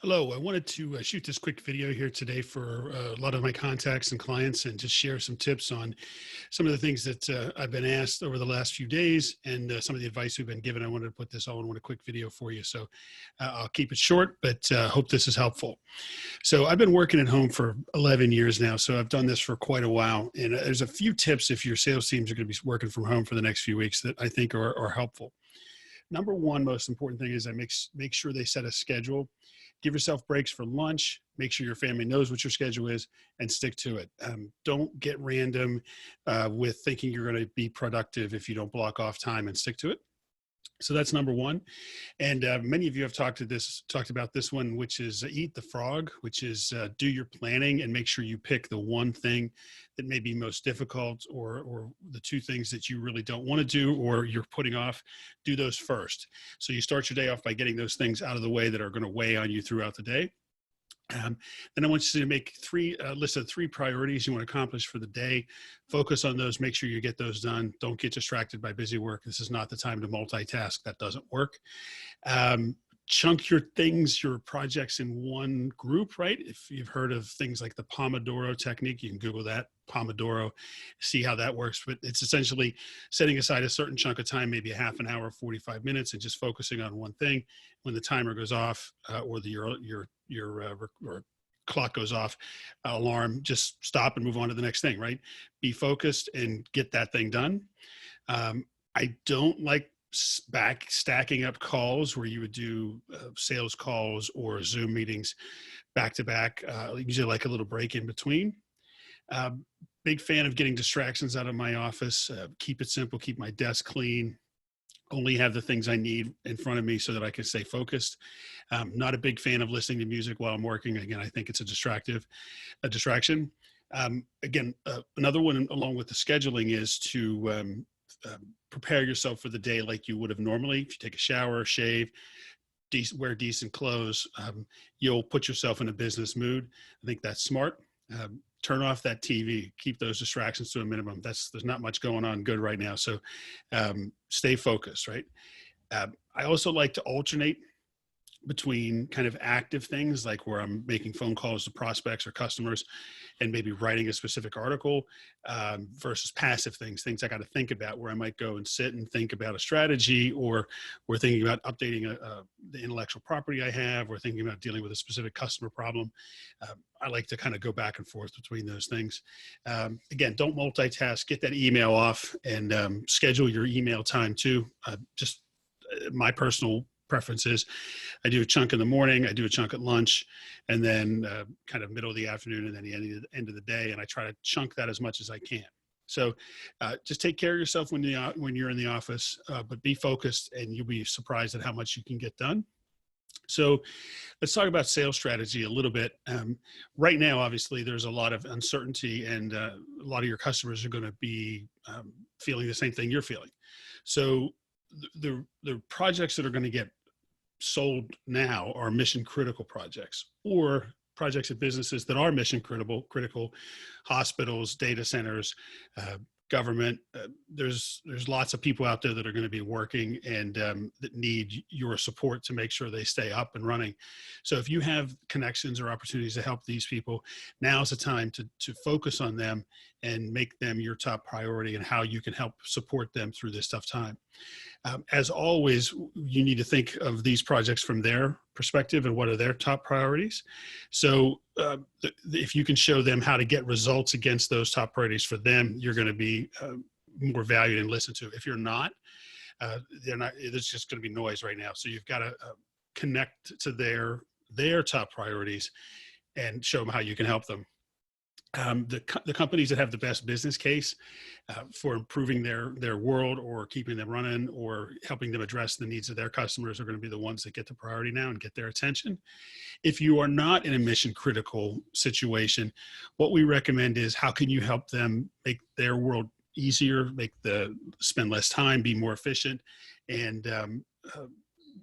Hello, I wanted to shoot this quick video here today for a lot of my contacts and clients and just share some tips on some of the things that I've been asked over the last few days and some of the advice we've been given. I wanted to put this all in one quick video for you. So I'll keep it short, but hope this is helpful. So I've been working at home for 11 years now. So I've done this for quite a while. And there's a few tips if your sales teams are going to be working from home for the next few weeks that I think are helpful. Number one most important thing is I make sure they set a schedule. Give yourself breaks for lunch. Make sure your family knows what your schedule is and stick to it. Don't get random with thinking you're going to be productive if you don't block off time and stick to it. So that's number one. And many of you have talked about this one, which is eat the frog, which is do your planning and make sure you pick the one thing that may be most difficult or the two things that you really don't want to do or you're putting off. Do those first. So you start your day off by getting those things out of the way that are going to weigh on you throughout the day. Then I want you to make a list of three priorities you want to accomplish for the day. Focus on those. Make sure you get those done. Don't get distracted by busy work. This is not the time to multitask. That doesn't work. Chunk your projects in one group, right? If you've heard of things like the Pomodoro technique, you can Google that, Pomodoro, see how that works. But it's essentially setting aside a certain chunk of time, maybe a half an hour, 45 minutes, and just focusing on one thing. When the timer goes off or your clock goes off, alarm, just stop and move on to the next thing, right? Be focused and get that thing done. I don't like stacking up calls where you would do sales calls or Zoom meetings back to back. Usually like a little break in between. Big fan of getting distractions out of my office. Keep it simple, keep my desk clean. Only have the things I need in front of me so that I can stay focused. Not a big fan of listening to music while I'm working. Again, I think it's a distraction. Another one along with the scheduling is to prepare yourself for the day like you would have normally. If you take a shower, shave, wear decent clothes, you'll put yourself in a business mood. I think that's smart. Turn off that TV, keep those distractions to a minimum. There's not much going on good right now. So stay focused, right? I also like to alternate between kind of active things like where I'm making phone calls to prospects or customers and maybe writing a specific article versus passive things I got to think about where I might go and sit and think about a strategy or we're thinking about updating the intellectual property I have or thinking about dealing with a specific customer problem. I like to kind of go back and forth between those things. Again, don't multitask, get that email off and schedule your email time too. Just my personal preferences. I do a chunk in the morning, I do a chunk at lunch, and then kind of middle of the afternoon and then the end of the day. And I try to chunk that as much as I can. So just take care of yourself when you're in the office, but be focused and you'll be surprised at how much you can get done. So let's talk about sales strategy a little bit. Right now, obviously, there's a lot of uncertainty and a lot of your customers are going to be feeling the same thing you're feeling. So the projects that are going to get sold now are mission critical projects or projects at businesses that are mission critical, hospitals, data centers, government. There's lots of people out there that are going to be working and that need your support to make sure they stay up and running. So if you have connections or opportunities to help these people, now's the time to focus on them and make them your top priority and how you can help support them through this tough time. As always, you need to think of these projects from their perspective and what are their top priorities. So if you can show them how to get results against those top priorities for them, you're going to be more valued and listened to. If you're not, there's just going to be noise right now. So you've got to connect to their top priorities and show them how you can help them. The companies that have the best business case for improving their world or keeping them running or helping them address the needs of their customers are going to be the ones that get the priority now and get their attention. If you are not in a mission critical situation, what we recommend is how can you help them make their world easier, spend less time, be more efficient, and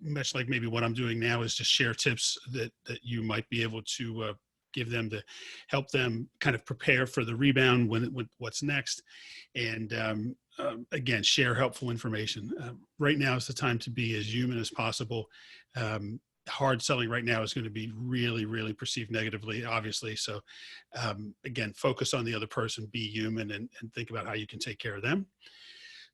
much like maybe what I'm doing now is just share tips that you might be able to give them to help them kind of prepare for the rebound when what's next. And again, share helpful information. Right now is the time to be as human as possible. hard selling right now is going to be really, really perceived negatively, obviously. So again, focus on the other person, be human, and think about how you can take care of them.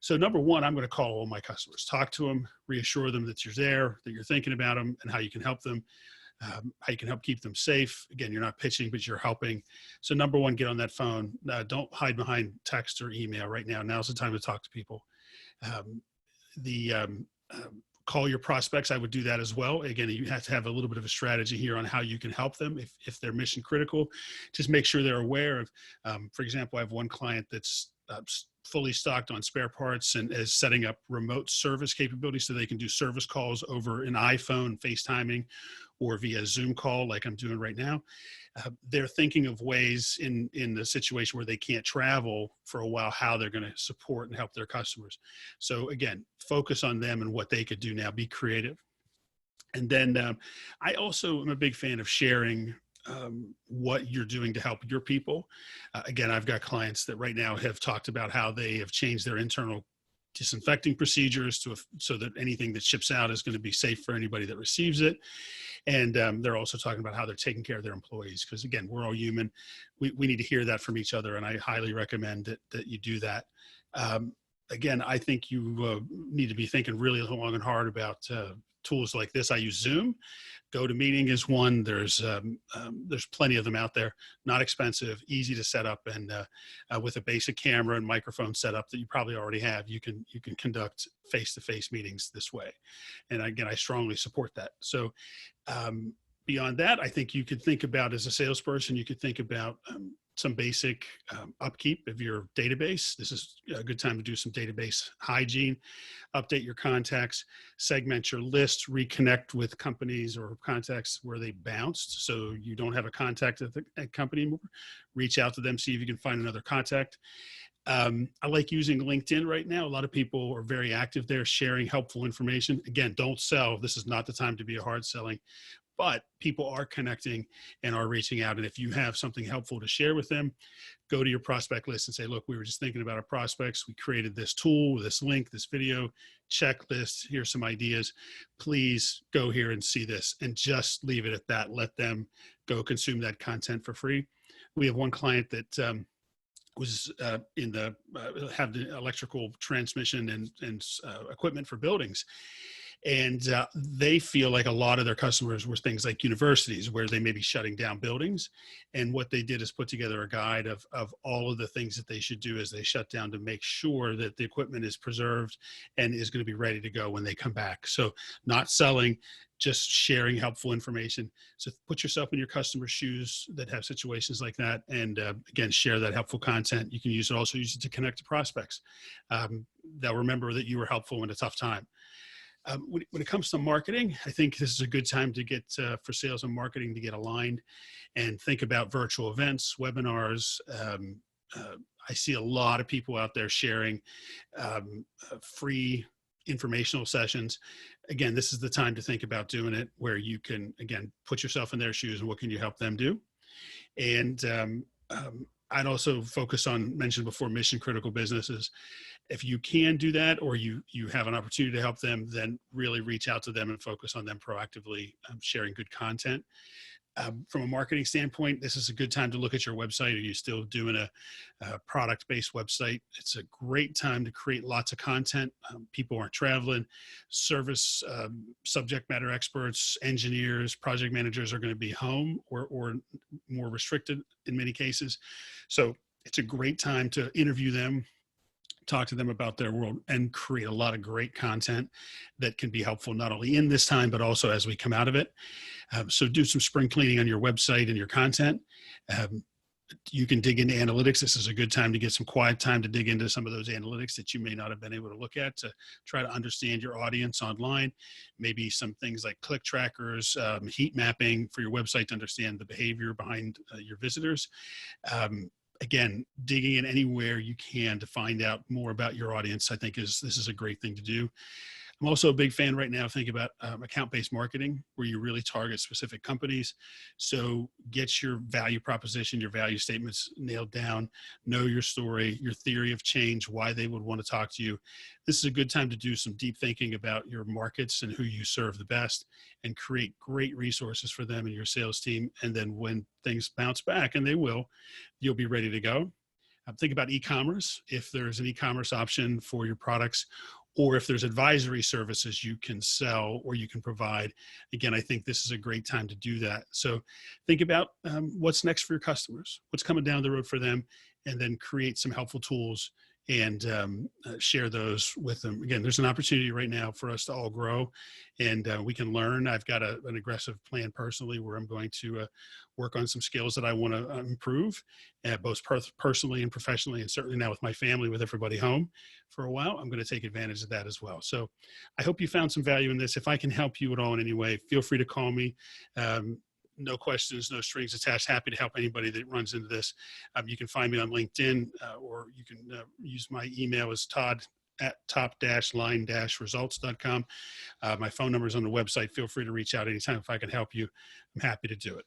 So number one, I'm going to call all my customers, talk to them, reassure them that you're there, that you're thinking about them, and how you can help them, how you can help keep them safe. Again, you're not pitching, but you're helping. So number one, get on that phone. Don't hide behind text or email right now. Now's the time to talk to people. Um, the Call your prospects. I would do that as well. Again, you have to have a little bit of a strategy here on how you can help them if they're mission critical. Just make sure they're aware of, for example, I have one client that's fully stocked on spare parts and is setting up remote service capabilities so they can do service calls over an iPhone, FaceTiming, or via Zoom call like I'm doing right now. They're thinking of ways in the situation where they can't travel for a while, how they're going to support and help their customers. So again, focus on them and what they could do now, be creative. And then I also am a big fan of sharing what you're doing to help your people. Again, I've got clients that right now have talked about how they have changed their internal disinfecting procedures so that anything that ships out is going to be safe for anybody that receives it. And they're also talking about how they're taking care of their employees, because again, we're all human. We need to hear that from each other, and I highly recommend that you do that. Again, I think you need to be thinking really long and hard about tools like this. I use Zoom. GoToMeeting is one. There's plenty of them out there. Not expensive, easy to set up, and with a basic camera and microphone setup that you probably already have, you can conduct face-to-face meetings this way. And again, I strongly support that. So beyond that, I think you could think about, as a salesperson, you could think about some basic upkeep of your database. This is a good time to do some database hygiene, update your contacts, segment your list, reconnect with companies or contacts where they bounced. So you don't have a contact at the company anymore. Reach out to them, see if you can find another contact. I like using LinkedIn right now. A lot of people are very active there, sharing helpful information. Again, don't sell. This is not the time to be a hard selling, but people are connecting and are reaching out. And if you have something helpful to share with them, go to your prospect list and say, look, we were just thinking about our prospects. We created this tool, this link, this video checklist. Here's some ideas. Please go here and see this, and just leave it at that. Let them go consume that content for free. We have one client that was in the have the electrical transmission and equipment for buildings. And they feel like a lot of their customers were things like universities, where they may be shutting down buildings. And what they did is put together a guide of all of the things that they should do as they shut down to make sure that the equipment is preserved and is going to be ready to go when they come back. So not selling, just sharing helpful information. So put yourself in your customer's shoes that have situations like that. And again, share that helpful content. You can use it to connect to prospects. They'll remember that you were helpful in a tough time. When it comes to marketing, I think this is a good time to get for sales and marketing to get aligned and think about virtual events, webinars. I see a lot of people out there sharing free informational sessions. Again, this is the time to think about doing it, where you can, again, put yourself in their shoes and what can you help them do. And I'd also focus on, mentioned before, mission critical businesses. If you can do that, or you have an opportunity to help them, then really reach out to them and focus on them proactively, sharing good content. From a marketing standpoint, this is a good time to look at your website. Are you still doing a product-based website? It's a great time to create lots of content. People aren't traveling. Service subject matter experts, engineers, project managers are going to be home or more restricted in many cases. So it's a great time to interview them, talk to them about their world, and create a lot of great content that can be helpful not only in this time, but also as we come out of it. So do some spring cleaning on your website and your content. You can dig into analytics. This is a good time to get some quiet time to dig into some of those analytics that you may not have been able to look at, to try to understand your audience online. Maybe some things like click trackers, heat mapping for your website to understand the behavior behind your visitors. Again, digging in anywhere you can to find out more about your audience, I think this is a great thing to do. I'm also a big fan right now. Think about account-based marketing, where you really target specific companies. So get your value proposition, your value statements nailed down, know your story, your theory of change, why they would want to talk to you. This is a good time to do some deep thinking about your markets and who you serve the best, and create great resources for them and your sales team. And then when things bounce back, and they will, you'll be ready to go. Think about e-commerce. If there's an e-commerce option for your products, or if there's advisory services you can sell or you can provide, again, I think this is a great time to do that. So think about what's next for your customers, what's coming down the road for them, and then create some helpful tools and share those with them. Again, there's an opportunity right now for us to all grow, and we can learn. I've got an aggressive plan personally where I'm going to work on some skills that I want to improve, both personally and professionally, and certainly now with my family, with everybody home for a while, I'm going to take advantage of that as well. So I hope you found some value in this. If I can help you at all in any way, feel free to call me. No questions, no strings attached. Happy to help anybody that runs into this. You can find me on LinkedIn, or you can use my email as todd@top-line-results.com. My phone number is on the website. Feel free to reach out anytime if I can help you. I'm happy to do it.